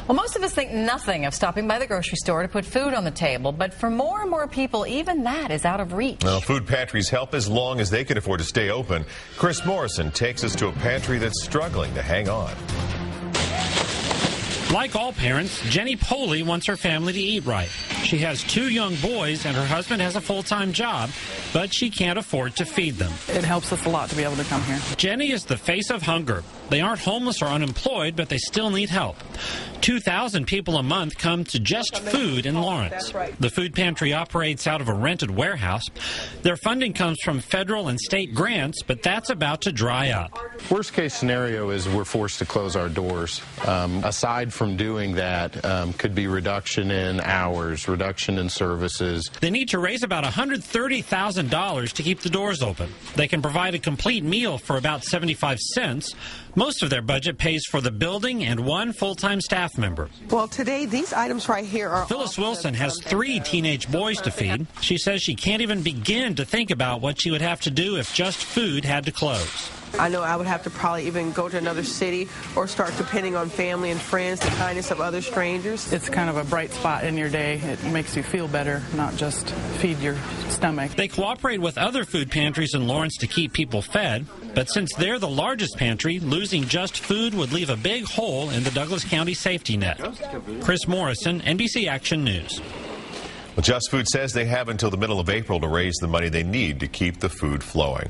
Well, most of us think nothing of stopping by the grocery store to put food on the table, but for more and more people, even that is out of reach. Well, food pantries help as long as they can afford to stay open. Chris Morrison takes us to a pantry that's struggling to hang on. Like all parents, Jenny Poley wants her family to eat right. She has 2 young boys and her husband has a full-time job, but she can't afford to feed them. It helps us a lot to be able to come here. Jenny is the face of hunger. They aren't homeless or unemployed, but they still need help. 2,000 people a month come to Just Food in Lawrence. The food pantry operates out of a rented warehouse. Their funding comes from federal and state grants, but that's about to dry up. Worst case scenario is we're forced to close our doors. Aside from doing that, could be reduction in hours, reduction in services. They need to raise about $130,000 to keep the doors open. They can provide a complete meal for about 75 cents. Most of their budget pays for the building and 1 full-time staff member. Well, today, these items right here are... Phyllis Wilson has 3 teenage boys to feed. She says she can't even begin to think about what she would have to do if Just Food had to close. I know I would have to probably even go to another city or start depending on family and friends, the kindness of other strangers. It's kind of a bright spot in your day. It makes you feel better, not just feed your stomach. They cooperate with other food pantries in Lawrence to keep people fed, but since they're the largest pantry, losing Just Food would leave a big hole in the Douglas County safety net. Chris Morrison, NBC Action News. Well, Just Food says they have until the middle of April to raise the money they need to keep the food flowing.